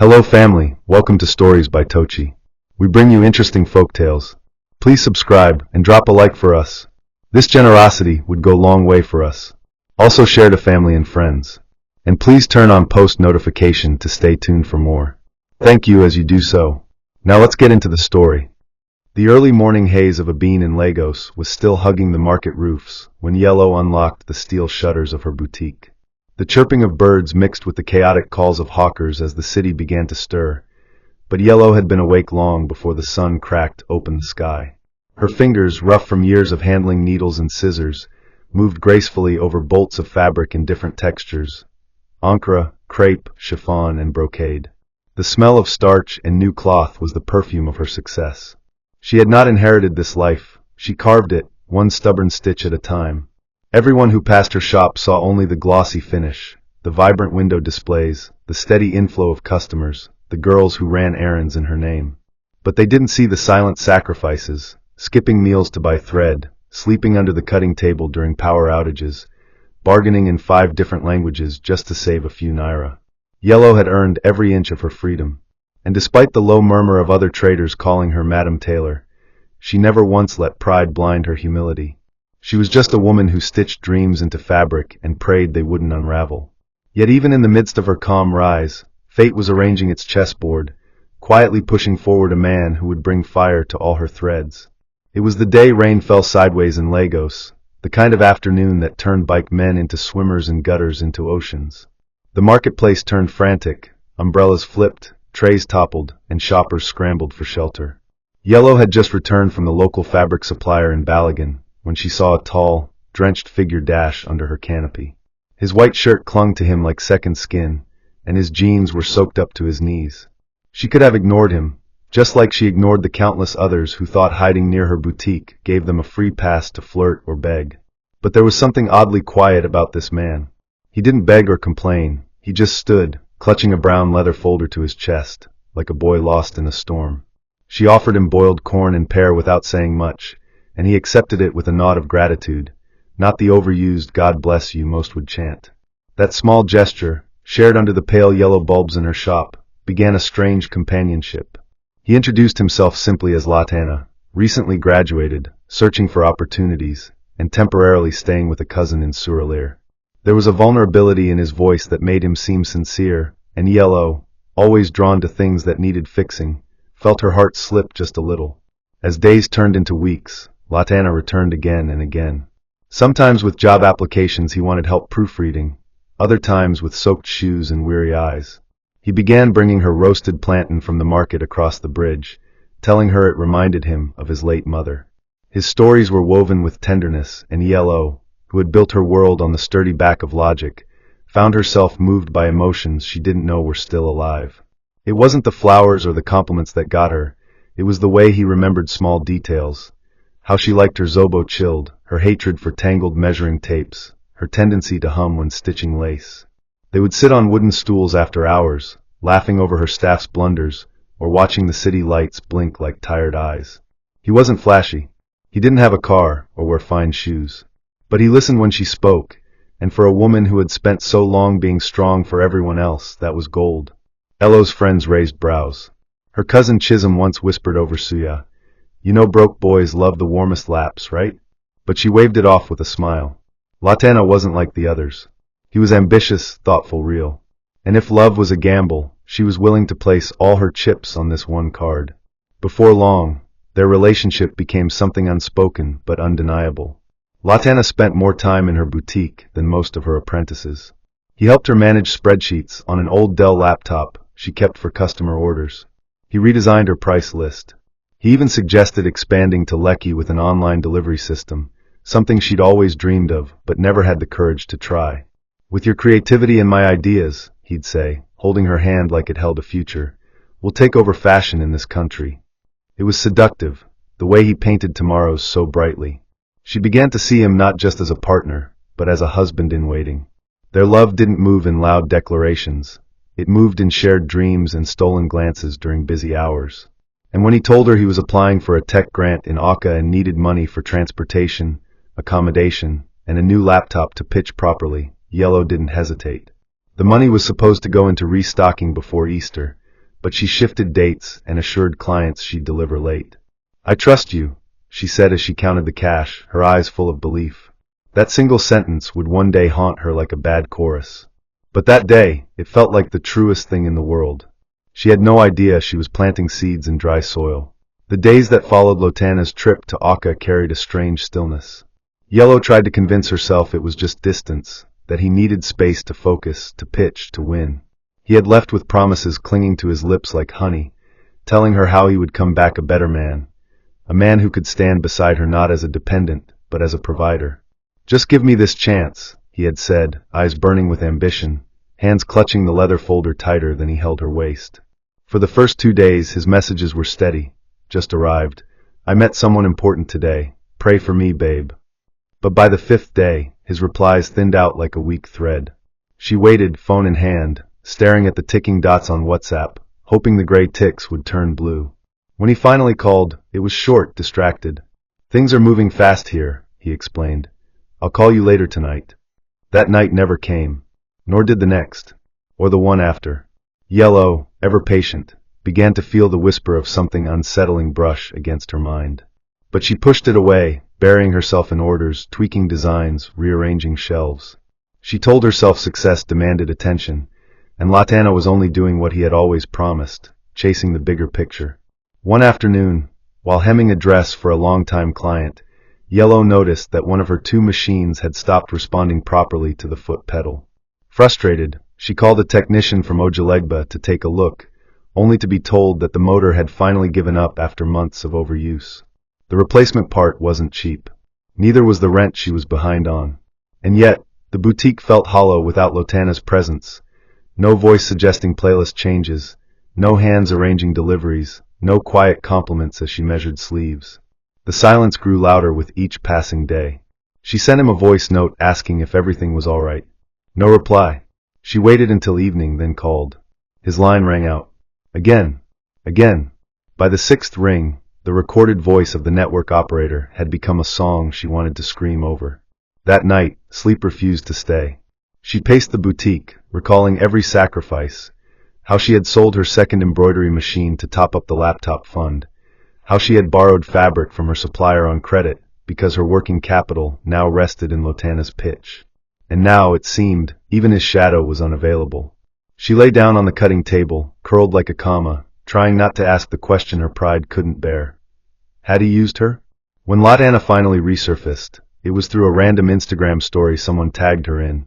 Hello family, welcome to Stories by Tocci. We bring you interesting folk tales. Please subscribe and drop a like for us. This generosity would go a long way for us. Also share to family and friends. And please turn on post notification to stay tuned for more. Thank you as you do so. Now let's get into the story. The early morning haze of a bean in Lagos was still hugging the market roofs when Yellow unlocked the steel shutters of her boutique. The chirping of birds mixed with the chaotic calls of hawkers as the city began to stir, but Yellow had been awake long before the sun cracked open the sky. Her fingers, rough from years of handling needles and scissors, moved gracefully over bolts of fabric in different textures: ochre, crepe, chiffon, and brocade. The smell of starch and new cloth was the perfume of her success. She had not inherited this life, she carved it, one stubborn stitch at a time. Everyone who passed her shop saw only the glossy finish, the vibrant window displays, the steady inflow of customers, the girls who ran errands in her name. But they didn't see the silent sacrifices, skipping meals to buy thread, sleeping under the cutting table during power outages, bargaining in 5 different languages just to save a few naira. Yellow had earned every inch of her freedom, and despite the low murmur of other traders calling her Madam Taylor, she never once let pride blind her humility. She was just a woman who stitched dreams into fabric and prayed they wouldn't unravel. Yet even in the midst of her calm rise, fate was arranging its chessboard, quietly pushing forward a man who would bring fire to all her threads. It was the day rain fell sideways in Lagos, the kind of afternoon that turned bike men into swimmers and gutters into oceans. The marketplace turned frantic, umbrellas flipped, trays toppled, and shoppers scrambled for shelter. Yellow had just returned from the local fabric supplier in Balagan when she saw a tall, drenched figure dash under her canopy. His white shirt clung to him like second skin, and his jeans were soaked up to his knees. She could have ignored him, just like she ignored the countless others who thought hiding near her boutique gave them a free pass to flirt or beg. But there was something oddly quiet about this man. He didn't beg or complain, he just stood, clutching a brown leather folder to his chest, like a boy lost in a storm. She offered him boiled corn and pear without saying much, and he accepted it with a nod of gratitude, not the overused "God bless you" most would chant. That small gesture, shared under the pale yellow bulbs in her shop, began a strange companionship. He introduced himself simply as Latana, recently graduated, searching for opportunities, and temporarily staying with a cousin in Suralere. There was a vulnerability in his voice that made him seem sincere, and Yellow, always drawn to things that needed fixing, felt her heart slip just a little. As days turned into weeks, Latana returned again and again. Sometimes with job applications he wanted help proofreading, other times with soaked shoes and weary eyes. He began bringing her roasted plantain from the market across the bridge, telling her it reminded him of his late mother. His stories were woven with tenderness, and Yellow, who had built her world on the sturdy back of logic, found herself moved by emotions she didn't know were still alive. It wasn't the flowers or the compliments that got her, it was the way he remembered small details. How she liked her zobo chilled, her hatred for tangled measuring tapes, her tendency to hum when stitching lace. They would sit on wooden stools after hours, laughing over her staff's blunders, or watching the city lights blink like tired eyes. He wasn't flashy. He didn't have a car or wear fine shoes. But he listened when she spoke, and for a woman who had spent so long being strong for everyone else, that was gold. Elo's friends raised brows. Her cousin Chisholm once whispered over Suya, "You know broke boys love the warmest laps, right?" But she waved it off with a smile. Latana wasn't like the others. He was ambitious, thoughtful, real. And if love was a gamble, she was willing to place all her chips on this one card. Before long, their relationship became something unspoken but undeniable. Latana spent more time in her boutique than most of her apprentices. He helped her manage spreadsheets on an old Dell laptop she kept for customer orders. He redesigned her price list. He even suggested expanding to Lekki with an online delivery system, something she'd always dreamed of but never had the courage to try. "With your creativity and my ideas," he'd say, holding her hand like it held a future, "we'll take over fashion in this country." It was seductive, the way he painted tomorrows so brightly. She began to see him not just as a partner, but as a husband in waiting. Their love didn't move in loud declarations. It moved in shared dreams and stolen glances during busy hours. And when he told her he was applying for a tech grant in Akka and needed money for transportation, accommodation, and a new laptop to pitch properly, Yellow didn't hesitate. The money was supposed to go into restocking before Easter, but she shifted dates and assured clients she'd deliver late. "I trust you," she said as she counted the cash, her eyes full of belief. That single sentence would one day haunt her like a bad chorus. But that day, it felt like the truest thing in the world. She had no idea she was planting seeds in dry soil. The days that followed Lotana's trip to Akka carried a strange stillness. Yellow tried to convince herself it was just distance, that he needed space to focus, to pitch, to win. He had left with promises clinging to his lips like honey, telling her how he would come back a better man, a man who could stand beside her not as a dependent, but as a provider. "Just give me this chance," he had said, eyes burning with ambition, hands clutching the leather folder tighter than he held her waist. For the first 2 days, his messages were steady. "Just arrived. I met someone important today. Pray for me, babe." But by the 5th day, his replies thinned out like a weak thread. She waited, phone in hand, staring at the ticking dots on WhatsApp, hoping the gray ticks would turn blue. When he finally called, it was short, distracted. "Things are moving fast here," he explained. "I'll call you later tonight." That night never came, nor did the next, or the one after. Yellow, ever patient, began to feel the whisper of something unsettling brush against her mind. But she pushed it away, burying herself in orders, tweaking designs, rearranging shelves. She told herself success demanded attention, and Lotana was only doing what he had always promised, chasing the bigger picture. One afternoon, while hemming a dress for a long-time client, Yellow noticed that one of her 2 machines had stopped responding properly to the foot pedal. Frustrated, she called a technician from Ojalegba to take a look, only to be told that the motor had finally given up after months of overuse. The replacement part wasn't cheap. Neither was the rent she was behind on. And yet, the boutique felt hollow without Lotana's presence. No voice suggesting playlist changes, no hands arranging deliveries, no quiet compliments as she measured sleeves. The silence grew louder with each passing day. She sent him a voice note asking if everything was all right. No reply. She waited until evening, then called. His line rang out. Again. Again. By the 6th ring, the recorded voice of the network operator had become a song she wanted to scream over. That night, sleep refused to stay. She paced the boutique, recalling every sacrifice, how she had sold her second embroidery machine to top up the laptop fund, how she had borrowed fabric from her supplier on credit because her working capital now rested in Lotana's pitch. And now, it seemed, even his shadow was unavailable. She lay down on the cutting table, curled like a comma, trying not to ask the question her pride couldn't bear. Had he used her? When Lotana finally resurfaced, it was through a random Instagram story someone tagged her in,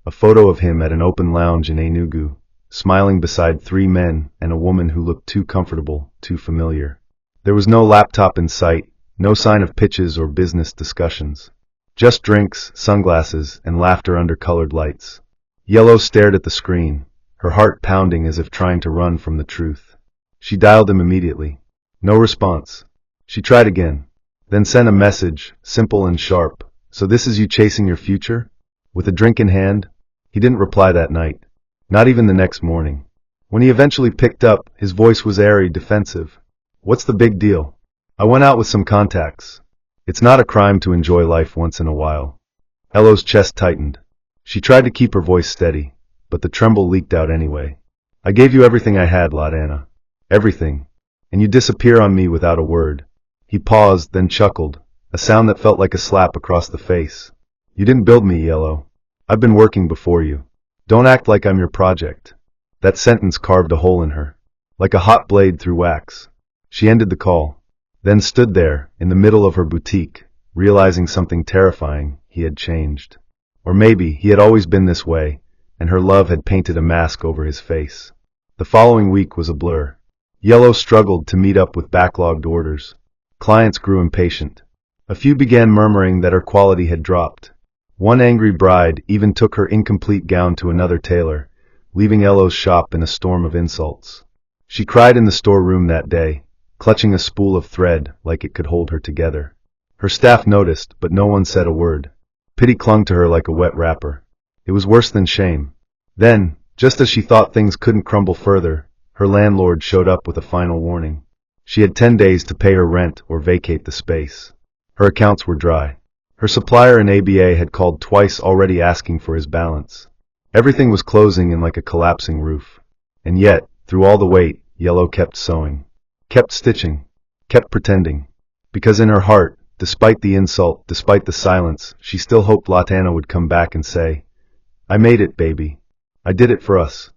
a photo of him at an open lounge in Enugu, smiling beside 3 men and a woman who looked too comfortable, too familiar. There was no laptop in sight, no sign of pitches or business discussions. Just drinks, sunglasses, and laughter under colored lights. Yellow stared at the screen, her heart pounding as if trying to run from the truth. She dialed him immediately. No response. She tried again, then sent a message, simple and sharp. "So this is you chasing your future? With a drink in hand?" He didn't reply that night, not even the next morning. When he eventually picked up, his voice was airy, defensive. "What's the big deal? I went out with some contacts. It's not a crime to enjoy life once in a while." Yellow's chest tightened. She tried to keep her voice steady, but the tremble leaked out anyway. "I gave you everything I had, Lotana. Everything. And you disappear on me without a word." He paused, then chuckled, a sound that felt like a slap across the face. "You didn't build me, Yellow. I've been working before you. Don't act like I'm your project." That sentence carved a hole in her, like a hot blade through wax. She ended the call, then stood there, in the middle of her boutique, realizing something terrifying: he had changed. Or maybe he had always been this way, and her love had painted a mask over his face. The following week was a blur. Yellow struggled to meet up with backlogged orders. Clients grew impatient. A few began murmuring that her quality had dropped. One angry bride even took her incomplete gown to another tailor, leaving Yellow's shop in a storm of insults. She cried in the storeroom that day, clutching a spool of thread like it could hold her together. Her staff noticed, but no one said a word. Pity clung to her like a wet wrapper. It was worse than shame. Then, just as she thought things couldn't crumble further, her landlord showed up with a final warning. She had 10 days to pay her rent or vacate the space. Her accounts were dry. Her supplier in ABA had called twice already asking for his balance. Everything was closing in like a collapsing roof. And yet, through all the wait, Yellow kept sewing, kept stitching, kept pretending. Because in her heart, despite the insult, despite the silence, she still hoped Latana would come back and say, "I made it, baby. I did it for us."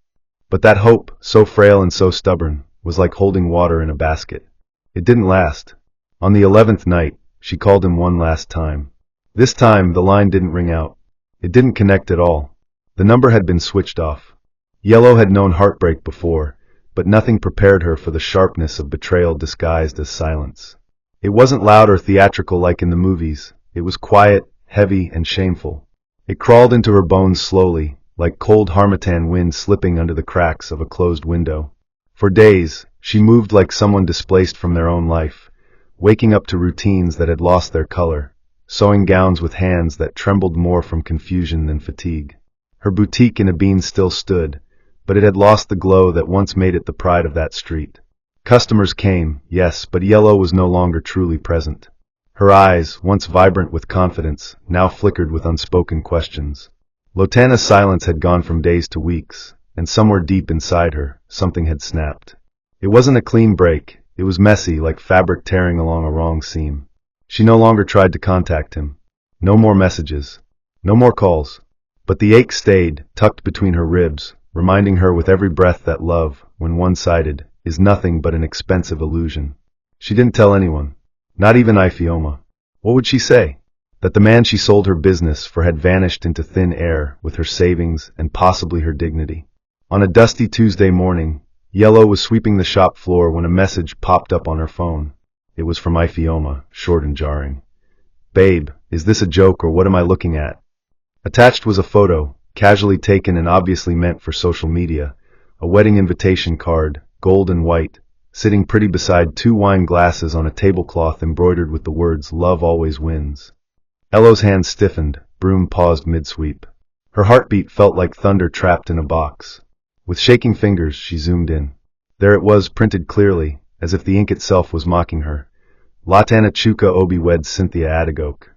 But that hope, so frail and so stubborn, was like holding water in a basket. It didn't last. On the 11th night, she called him one last time. This time, the line didn't ring out. It didn't connect at all. The number had been switched off. Yellow had known heartbreak before, but nothing prepared her for the sharpness of betrayal disguised as silence. It wasn't loud or theatrical like in the movies. It was quiet, heavy, and shameful. It crawled into her bones slowly, like cold harmattan wind slipping under the cracks of a closed window. For days, she moved like someone displaced from their own life, waking up to routines that had lost their color, sewing gowns with hands that trembled more from confusion than fatigue. Her boutique in Abine still stood, but it had lost the glow that once made it the pride of that street. Customers came, yes, but Yellow was no longer truly present. Her eyes, once vibrant with confidence, now flickered with unspoken questions. Lotana's silence had gone from days to weeks, and somewhere deep inside her, something had snapped. It wasn't a clean break. It was messy, like fabric tearing along a wrong seam. She no longer tried to contact him. No more messages. No more calls. But the ache stayed, tucked between her ribs, reminding her with every breath that love, when one-sided, is nothing but an expensive illusion. She didn't tell anyone. Not even Ifioma. What would she say? That the man she sold her business for had vanished into thin air with her savings and possibly her dignity. On a dusty Tuesday morning, Yellow was sweeping the shop floor when a message popped up on her phone. It was from Ifioma, short and jarring. "Babe, is this a joke or what am I looking at?" Attached was a photo, casually taken and obviously meant for social media, a wedding invitation card, gold and white, sitting pretty beside two wine glasses on a tablecloth embroidered with the words "Love always wins." Elo's hand stiffened, broom paused mid-sweep. Her heartbeat felt like thunder trapped in a box. With shaking fingers, she zoomed in. There it was, printed clearly, as if the ink itself was mocking her. Latana Chuka Obi weds Cynthia Adagok.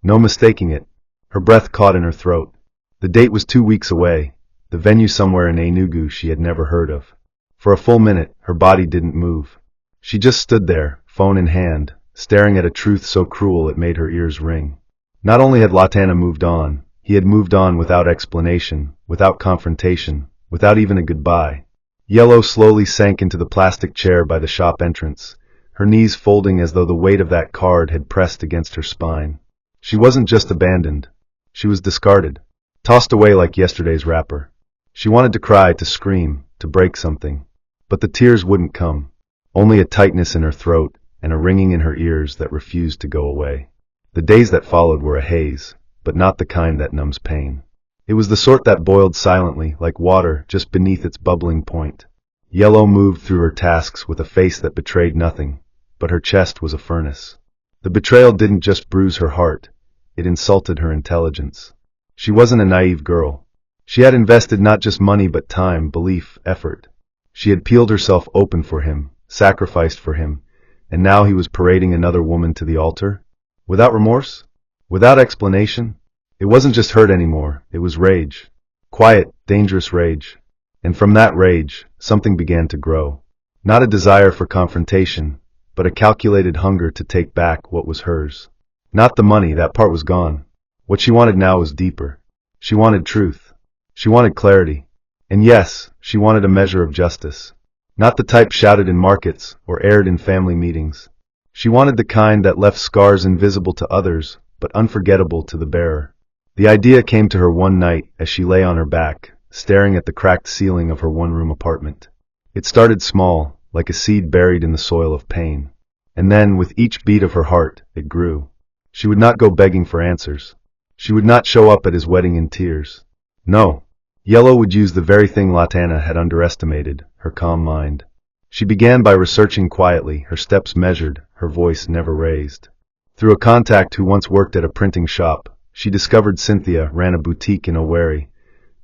No mistaking it. Her breath caught in her throat. The date was 2 weeks away, the venue somewhere in Enugu she had never heard of. For a full minute, her body didn't move. She just stood there, phone in hand, staring at a truth so cruel it made her ears ring. Not only had Latana moved on, he had moved on without explanation, without confrontation, without even a goodbye. Yellow slowly sank into the plastic chair by the shop entrance, her knees folding as though the weight of that card had pressed against her spine. She wasn't just abandoned. She was discarded, tossed away like yesterday's wrapper. She wanted to cry, to scream, to break something. But the tears wouldn't come. Only a tightness in her throat and a ringing in her ears that refused to go away. The days that followed were a haze, but not the kind that numbs pain. It was the sort that boiled silently, like water, just beneath its bubbling point. Yellow moved through her tasks with a face that betrayed nothing, but her chest was a furnace. The betrayal didn't just bruise her heart, it insulted her intelligence. She wasn't a naive girl. She had invested not just money but time, belief, effort. She had peeled herself open for him, sacrificed for him, and now he was parading another woman to the altar? Without remorse? Without explanation? It wasn't just hurt anymore, it was rage. Quiet, dangerous rage. And from that rage, something began to grow. Not a desire for confrontation, but a calculated hunger to take back what was hers. Not the money, that part was gone. What she wanted now was deeper. She wanted truth. She wanted clarity. And yes, she wanted a measure of justice. Not the type shouted in markets or aired in family meetings. She wanted the kind that left scars invisible to others, but unforgettable to the bearer. The idea came to her one night as she lay on her back, staring at the cracked ceiling of her one-room apartment. It started small, like a seed buried in the soil of pain. And then, with each beat of her heart, it grew. She would not go begging for answers. She would not show up at his wedding in tears. No. Yellow would use the very thing Latana had underestimated, her calm mind. She began by researching quietly, her steps measured, her voice never raised. Through a contact who once worked at a printing shop, she discovered Cynthia ran a boutique in Owerri,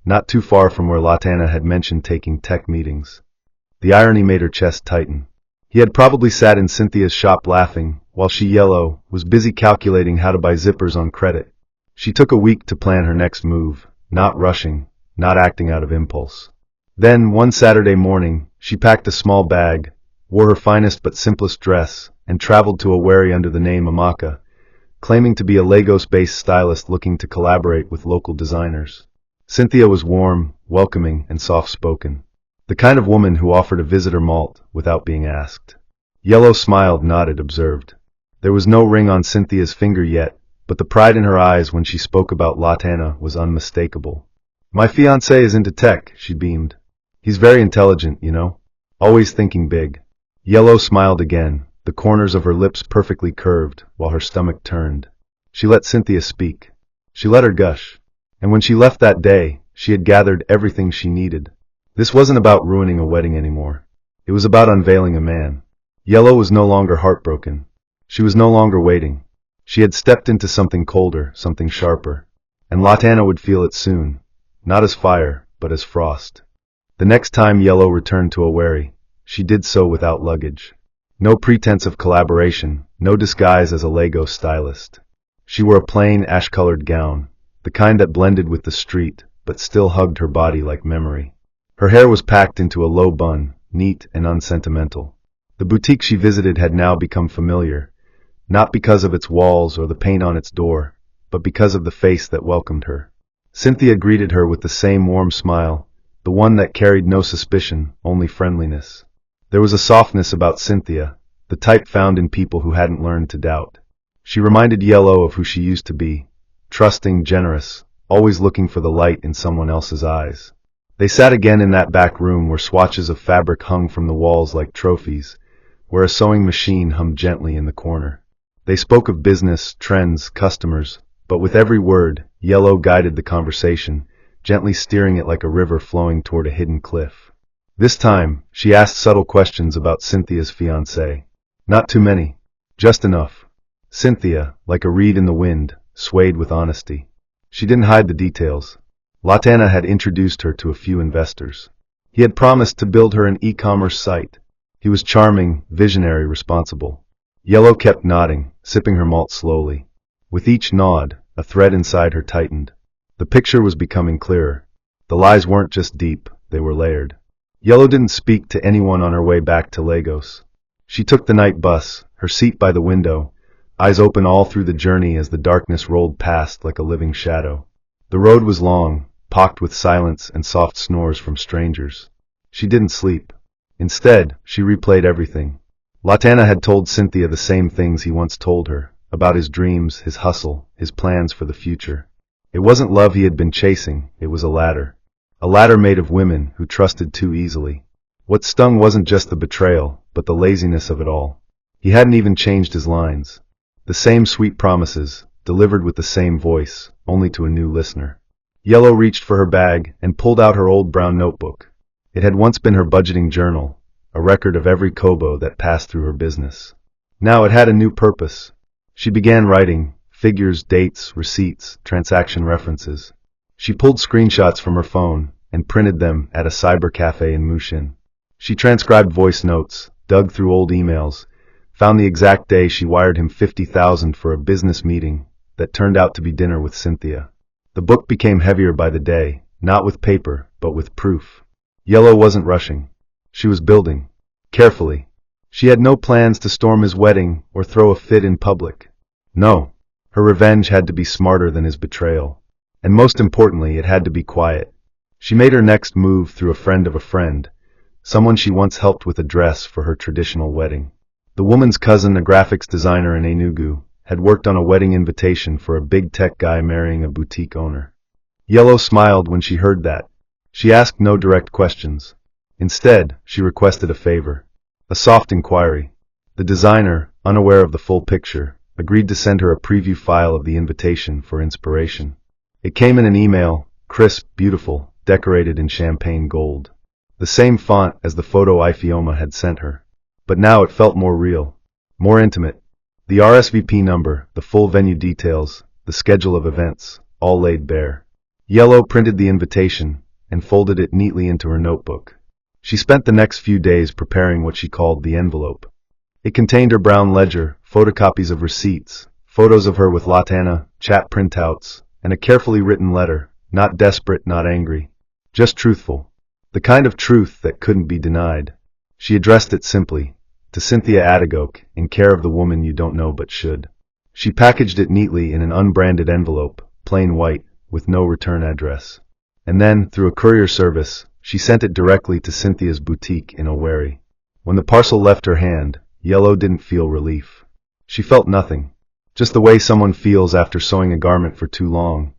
not too far from where Latana had mentioned taking tech meetings. The irony made her chest tighten. He had probably sat in Cynthia's shop laughing, while she, Yellow, was busy calculating how to buy zippers on credit. She took a week to plan her next move, not rushing, not acting out of impulse. Then, one Saturday morning, she packed a small bag, wore her finest but simplest dress, and traveled to a wherry under the name Amaka, claiming to be a Lagos-based stylist looking to collaborate with local designers. Cynthia was warm, welcoming, and soft-spoken. The kind of woman who offered a visitor malt without being asked. Yellow smiled, nodded, observed. There was no ring on Cynthia's finger yet, but the pride in her eyes when she spoke about Latana was unmistakable. My fiancé is into tech, she beamed. He's very intelligent, you know. Always thinking big. Yellow smiled again, the corners of her lips perfectly curved, while her stomach turned. She let Cynthia speak. She let her gush. And when she left that day, she had gathered everything she needed. This wasn't about ruining a wedding anymore. It was about unveiling a man. Yellow was no longer heartbroken. She was no longer waiting. She had stepped into something colder, something sharper. And Latana would feel it soon. Not as fire, but as frost. The next time Yellow returned to a wherry, she did so without luggage. No pretense of collaboration, no disguise as a Lagos stylist. She wore a plain, ash-colored gown, the kind that blended with the street, but still hugged her body like memory. Her hair was packed into a low bun, neat and unsentimental. The boutique she visited had now become familiar, not because of its walls or the paint on its door, but because of the face that welcomed her. Cynthia greeted her with the same warm smile, the one that carried no suspicion, only friendliness. There was a softness about Cynthia, the type found in people who hadn't learned to doubt. She reminded Yellow of who she used to be, trusting, generous, always looking for the light in someone else's eyes. They sat again in that back room where swatches of fabric hung from the walls like trophies, where a sewing machine hummed gently in the corner. They spoke of business, trends, customers, but with every word, Yellow guided the conversation, gently steering it like a river flowing toward a hidden cliff. This time, she asked subtle questions about Cynthia's fiancé. Not too many. Just enough. Cynthia, like a reed in the wind, swayed with honesty. She didn't hide the details. Latana had introduced her to a few investors. He had promised to build her an e-commerce site. He was charming, visionary, responsible. Yellow kept nodding, sipping her malt slowly. With each nod, a thread inside her tightened. The picture was becoming clearer. The lies weren't just deep, they were layered. Yellow didn't speak to anyone on her way back to Lagos. She took the night bus, her seat by the window, eyes open all through the journey as the darkness rolled past like a living shadow. The road was long, pocked with silence and soft snores from strangers. She didn't sleep. Instead, she replayed everything. Latana had told Cynthia the same things he once told her, about his dreams, his hustle, his plans for the future. It wasn't love he had been chasing, it was a ladder. A ladder made of women who trusted too easily. What stung wasn't just the betrayal, but the laziness of it all. He hadn't even changed his lines. The same sweet promises, delivered with the same voice, only to a new listener. Yellow reached for her bag and pulled out her old brown notebook. It had once been her budgeting journal, a record of every kobo that passed through her business. Now it had a new purpose. She began writing, figures, dates, receipts, transaction references. She pulled screenshots from her phone and printed them at a cyber cafe in Mushin. She transcribed voice notes, dug through old emails, found the exact day she wired him $50,000 for a business meeting that turned out to be dinner with Cynthia. The book became heavier by the day, not with paper, but with proof. Yellow wasn't rushing. She was building. Carefully. She had no plans to storm his wedding or throw a fit in public. No. Her revenge had to be smarter than his betrayal. And most importantly, it had to be quiet. She made her next move through a friend of a friend, someone she once helped with a dress for her traditional wedding. The woman's cousin, a graphics designer in Enugu, had worked on a wedding invitation for a big tech guy marrying a boutique owner. Yellow smiled when she heard that. She asked no direct questions. Instead, she requested a favor. A soft inquiry. The designer, unaware of the full picture, agreed to send her a preview file of the invitation for inspiration. It came in an email, crisp, beautiful, decorated in champagne gold. The same font as the photo Ifioma had sent her. But now it felt more real, more intimate. The RSVP number, the full venue details, the schedule of events, all laid bare. Yellow printed the invitation and folded it neatly into her notebook. She spent the next few days preparing what she called the envelope. It contained her brown ledger, photocopies of receipts, photos of her with Latana, chat printouts, and a carefully written letter, not desperate, not angry, just truthful. The kind of truth that couldn't be denied. She addressed it simply, to Cynthia Adigoke, in care of the woman you don't know but should. She packaged it neatly in an unbranded envelope, plain white, with no return address. And then, through a courier service, she sent it directly to Cynthia's boutique in Owerri. When the parcel left her hand, Yellow didn't feel relief. She felt nothing. Just the way someone feels after sewing a garment for too long.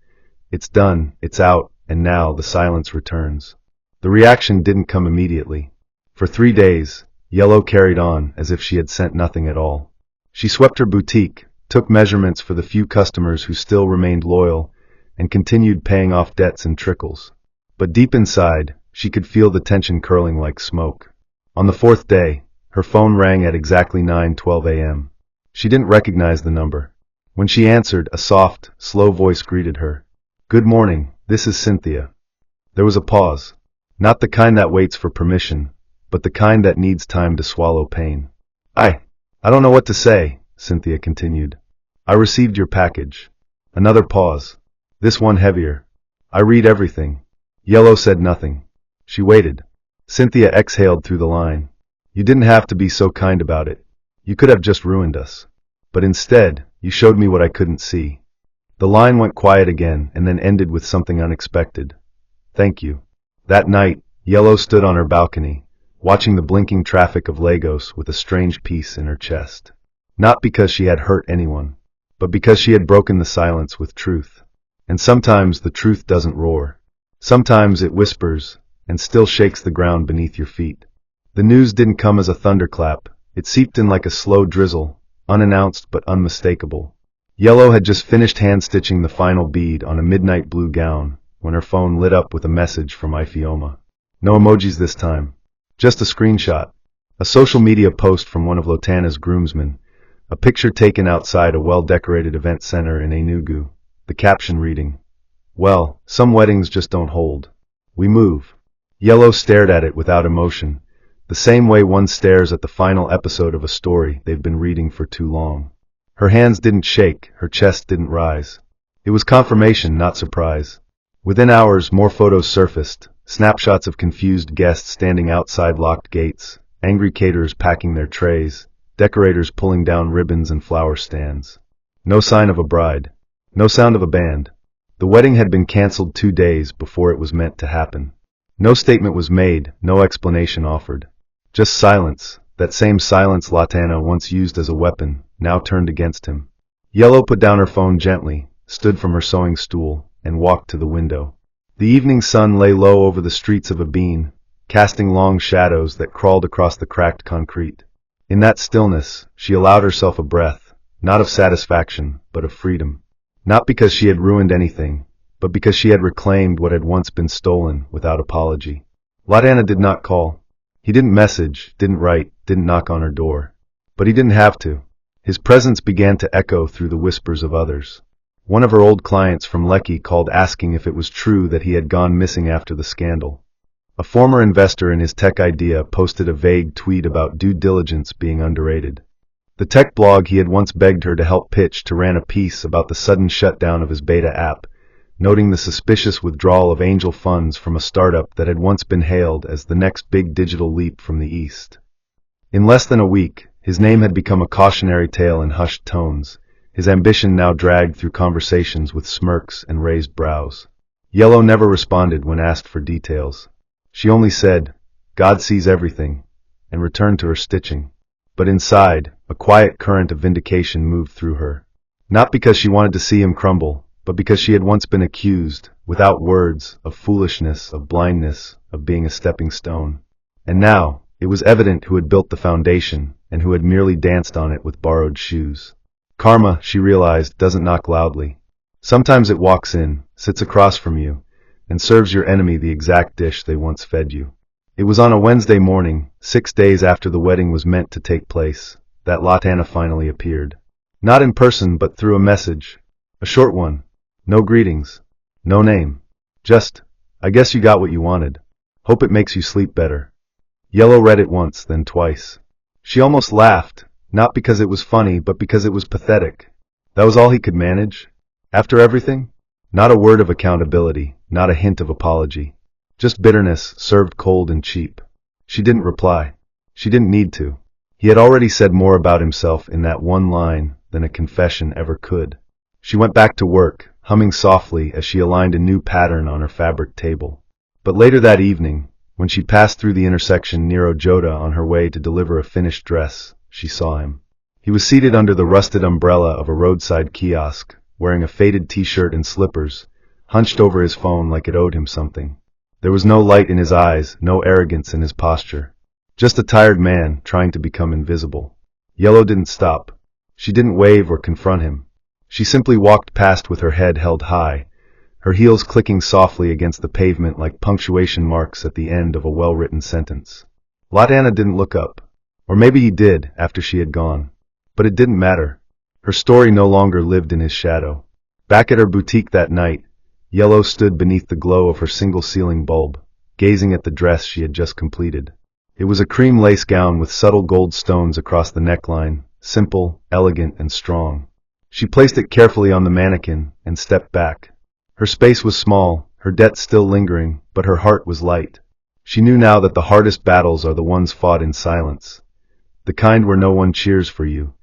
It's done, it's out, and now the silence returns. The reaction didn't come immediately. For 3 days, Yellow carried on as if she had sent nothing at all. She swept her boutique, took measurements for the few customers who still remained loyal, and continued paying off debts in trickles. But deep inside, she could feel the tension curling like smoke. On the 4th day, her phone rang at exactly 9:12 a.m. She didn't recognize the number. When she answered, a soft, slow voice greeted her. "Good morning, this is Cynthia." There was a pause. Not the kind that waits for permission, but the kind that needs time to swallow pain. I don't know what to say," Cynthia continued. "I received your package." Another pause. This one heavier. "I read everything." Yellow said nothing. She waited. Cynthia exhaled through the line. "You didn't have to be so kind about it. You could have just ruined us. But instead, you showed me what I couldn't see." The line went quiet again and then ended with something unexpected. "Thank you." That night, Yellow stood on her balcony, watching the blinking traffic of Lagos with a strange peace in her chest. Not because she had hurt anyone, but because she had broken the silence with truth. And sometimes the truth doesn't roar. Sometimes it whispers, and still shakes the ground beneath your feet. The news didn't come as a thunderclap. It seeped in like a slow drizzle, unannounced but unmistakable. Yellow had just finished hand-stitching the final bead on a midnight blue gown, when her phone lit up with a message from Ifioma. No emojis this time. Just a screenshot. A social media post from one of Lotana's groomsmen. A picture taken outside a well-decorated event center in Enugu. The caption reading, "Well, some weddings just don't hold. We move." Yellow stared at it without emotion, the same way one stares at the final episode of a story they've been reading for too long. Her hands didn't shake, her chest didn't rise. It was confirmation, not surprise. Within hours, more photos surfaced, snapshots of confused guests standing outside locked gates, angry caterers packing their trays, decorators pulling down ribbons and flower stands. No sign of a bride. No sound of a band. The wedding had been cancelled 2 days before it was meant to happen. No statement was made, no explanation offered. Just silence, that same silence Lotana once used as a weapon, now turned against him. Yellow put down her phone gently, stood from her sewing stool, and walked to the window. The evening sun lay low over the streets of Abin, casting long shadows that crawled across the cracked concrete. In that stillness, she allowed herself a breath, not of satisfaction, but of freedom. Not because she had ruined anything, but because she had reclaimed what had once been stolen without apology. Lotana did not call. He didn't message, didn't write, didn't knock on her door. But he didn't have to. His presence began to echo through the whispers of others. One of her old clients from Lekki called asking if it was true that he had gone missing after the scandal. A former investor in his tech idea posted a vague tweet about due diligence being underrated. The tech blog he had once begged her to help pitch to ran a piece about the sudden shutdown of his beta app, noting the suspicious withdrawal of angel funds from a startup that had once been hailed as the next big digital leap from the East. In less than a week, his name had become a cautionary tale in hushed tones, his ambition now dragged through conversations with smirks and raised brows. Yellow never responded when asked for details. She only said, "God sees everything," and returned to her stitching. But inside, a quiet current of vindication moved through her. Not because she wanted to see him crumble, but because she had once been accused, without words, of foolishness, of blindness, of being a stepping stone. And now, it was evident who had built the foundation, and who had merely danced on it with borrowed shoes. Karma, she realized, doesn't knock loudly. Sometimes it walks in, sits across from you, and serves your enemy the exact dish they once fed you. It was on a Wednesday morning, 6 days after the wedding was meant to take place, that Lotana finally appeared. Not in person, but through a message. A short one. No greetings. No name. Just, "I guess you got what you wanted. Hope it makes you sleep better." Yellow read it once, then twice. She almost laughed, not because it was funny, but because it was pathetic. That was all he could manage? After everything? Not a word of accountability, not a hint of apology. Just bitterness, served cold and cheap. She didn't reply. She didn't need to. He had already said more about himself in that one line than a confession ever could. She went back to work, humming softly as she aligned a new pattern on her fabric table. But later that evening, when she passed through the intersection near Ojota on her way to deliver a finished dress, she saw him. He was seated under the rusted umbrella of a roadside kiosk, wearing a faded t-shirt and slippers, hunched over his phone like it owed him something. There was no light in his eyes, no arrogance in his posture. Just a tired man trying to become invisible. Yellow didn't stop. She didn't wave or confront him. She simply walked past with her head held high, her heels clicking softly against the pavement like punctuation marks at the end of a well-written sentence. Latana didn't look up. Or maybe he did after she had gone. But it didn't matter. Her story no longer lived in his shadow. Back at her boutique that night, Yellow stood beneath the glow of her single-ceiling bulb, gazing at the dress she had just completed. It was a cream lace gown with subtle gold stones across the neckline, simple, elegant, and strong. She placed it carefully on the mannequin and stepped back. Her space was small, her debt still lingering, but her heart was light. She knew now that the hardest battles are the ones fought in silence. The kind where no one cheers for you,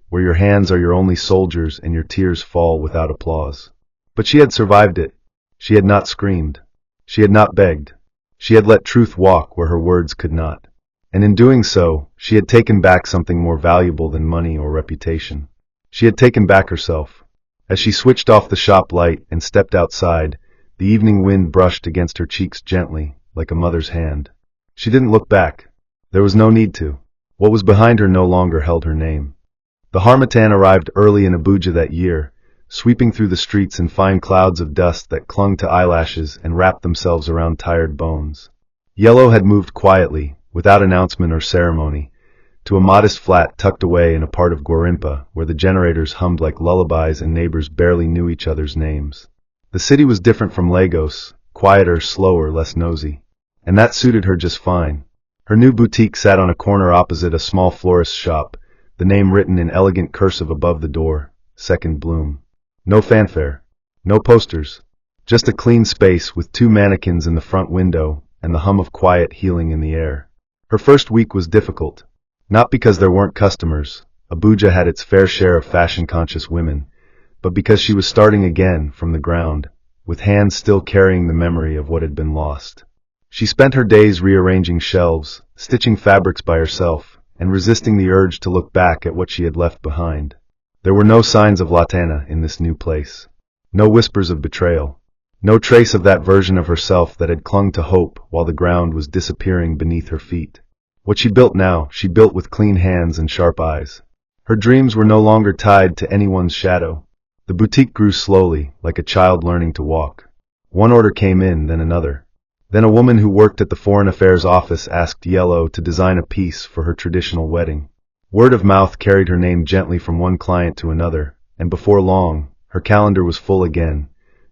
where your hands are your only soldiers and your tears fall without applause. But she had survived it. She had not screamed. She had not begged. She had let truth walk where her words could not. And in doing so, she had taken back something more valuable than money or reputation. She had taken back herself. As she switched off the shop light and stepped outside, the evening wind brushed against her cheeks gently, like a mother's hand. She didn't look back. There was no need to. What was behind her no longer held her name. The Harmattan arrived early in Abuja that year, sweeping through the streets in fine clouds of dust that clung to eyelashes and wrapped themselves around tired bones. Yellow had moved quietly, without announcement or ceremony, to a modest flat tucked away in a part of Gwarimpa where the generators hummed like lullabies and neighbors barely knew each other's names. The city was different from Lagos, quieter, slower, less nosy. And that suited her just fine. Her new boutique sat on a corner opposite a small florist's shop, the name written in elegant cursive above the door, Second Bloom. No fanfare. No posters. Just a clean space with 2 mannequins in the front window and the hum of quiet healing in the air. Her first week was difficult. Not because there weren't customers. Abuja had its fair share of fashion-conscious women, but because she was starting again from the ground, with hands still carrying the memory of what had been lost. She spent her days rearranging shelves, stitching fabrics by herself, and resisting the urge to look back at what she had left behind. There were no signs of Latana in this new place. No whispers of betrayal. No trace of that version of herself that had clung to hope while the ground was disappearing beneath her feet. What she built now, she built with clean hands and sharp eyes. Her dreams were no longer tied to anyone's shadow. The boutique grew slowly, like a child learning to walk. One order came in, then another. Then a woman who worked at the Foreign Affairs office asked Yellow to design a piece for her traditional wedding. Word of mouth carried her name gently from one client to another, and before long, her calendar was full again,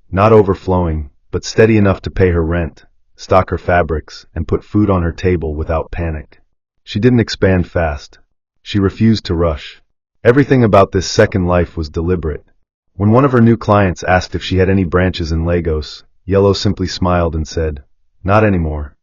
not overflowing, but steady enough to pay her rent, stock her fabrics, and put food on her table without panic. She didn't expand fast. She refused to rush. Everything about this second life was deliberate. When one of her new clients asked if she had any branches in Lagos, Yellow simply smiled and said, "Not anymore."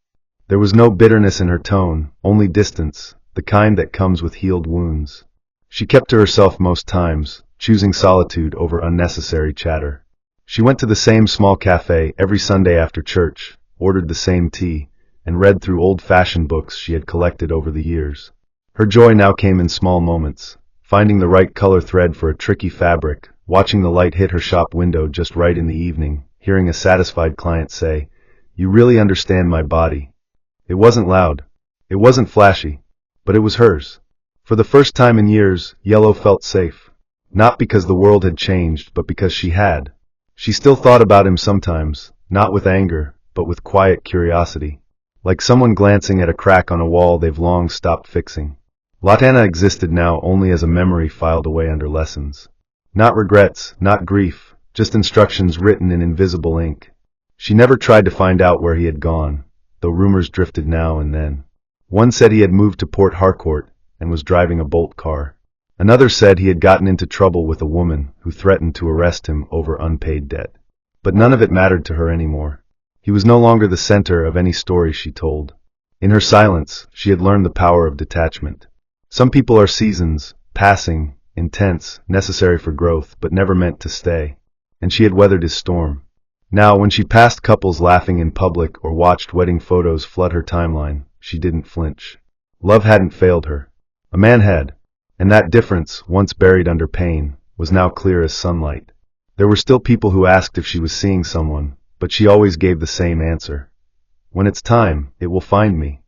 There was no bitterness in her tone, only distance, the kind that comes with healed wounds. She kept to herself most times, choosing solitude over unnecessary chatter. She went to the same small cafe every Sunday after church, ordered the same tea, and read through old-fashioned books she had collected over the years. Her joy now came in small moments, finding the right color thread for a tricky fabric, watching the light hit her shop window just right in the evening, hearing a satisfied client say, "You really understand my body." It wasn't loud. It wasn't flashy. But it was hers. For the first time in years, Yellow felt safe. Not because the world had changed, but because she had. She still thought about him sometimes, not with anger, but with quiet curiosity. Like someone glancing at a crack on a wall they've long stopped fixing. Latana existed now only as a memory filed away under lessons. Not regrets, not grief, just instructions written in invisible ink. She never tried to find out where he had gone, though rumors drifted now and then. One said he had moved to Port Harcourt and was driving a Bolt car. Another said he had gotten into trouble with a woman who threatened to arrest him over unpaid debt. But none of it mattered to her anymore. He was no longer the center of any story she told. In her silence, she had learned the power of detachment. Some people are seasons, passing, intense, necessary for growth, but never meant to stay. And she had weathered his storm. Now, when she passed couples laughing in public or watched wedding photos flood her timeline, she didn't flinch. Love hadn't failed her. A man had. And that difference, once buried under pain, was now clear as sunlight. There were still people who asked if she was seeing someone, but she always gave the same answer. When it's time, it will find me.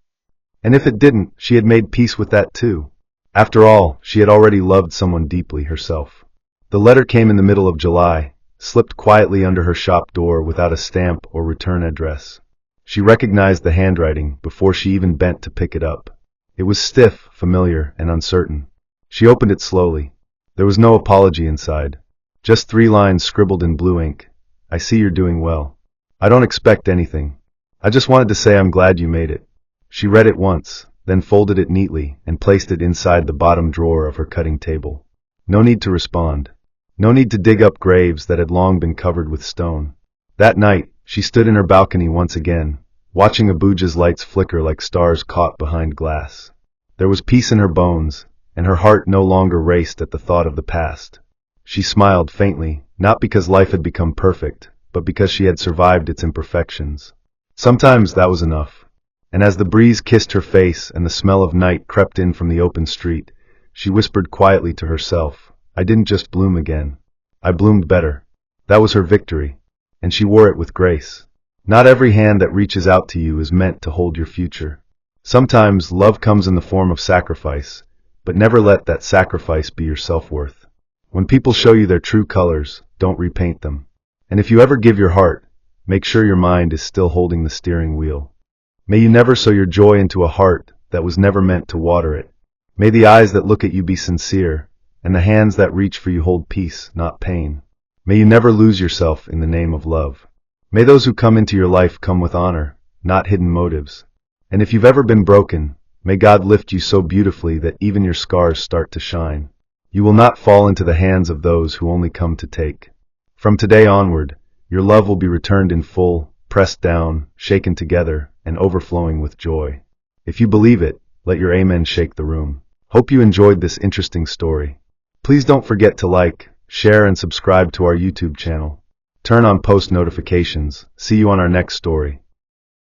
And if it didn't, she had made peace with that too. After all, she had already loved someone deeply herself. The letter came in the middle of July, slipped quietly under her shop door without a stamp or return address. She recognized the handwriting before she even bent to pick it up. It was stiff, familiar, and uncertain. She opened it slowly. There was no apology inside. Just 3 lines scribbled in blue ink. I see you're doing well. I don't expect anything. I just wanted to say I'm glad you made it. She read it once, then folded it neatly and placed it inside the bottom drawer of her cutting table. No need to respond. No need to dig up graves that had long been covered with stone. That night, she stood in her balcony once again, watching Abuja's lights flicker like stars caught behind glass. There was peace in her bones, and her heart no longer raced at the thought of the past. She smiled faintly, not because life had become perfect, but because she had survived its imperfections. Sometimes that was enough. And as the breeze kissed her face and the smell of night crept in from the open street, she whispered quietly to herself, I didn't just bloom again. I bloomed better. That was her victory. And she wore it with grace. Not every hand that reaches out to you is meant to hold your future. Sometimes love comes in the form of sacrifice, but never let that sacrifice be your self-worth. When people show you their true colors, don't repaint them. And if you ever give your heart, make sure your mind is still holding the steering wheel. May you never sow your joy into a heart that was never meant to water it. May the eyes that look at you be sincere, and the hands that reach for you hold peace, not pain. May you never lose yourself in the name of love. May those who come into your life come with honor, not hidden motives. And if you've ever been broken, may God lift you so beautifully that even your scars start to shine. You will not fall into the hands of those who only come to take. From today onward, your love will be returned in full, pressed down, shaken together, and overflowing with joy. If you believe it, let your amen shake the room. Hope you enjoyed this interesting story. Please don't forget to like, share, and subscribe to our YouTube channel. Turn on post notifications. See you on our next story.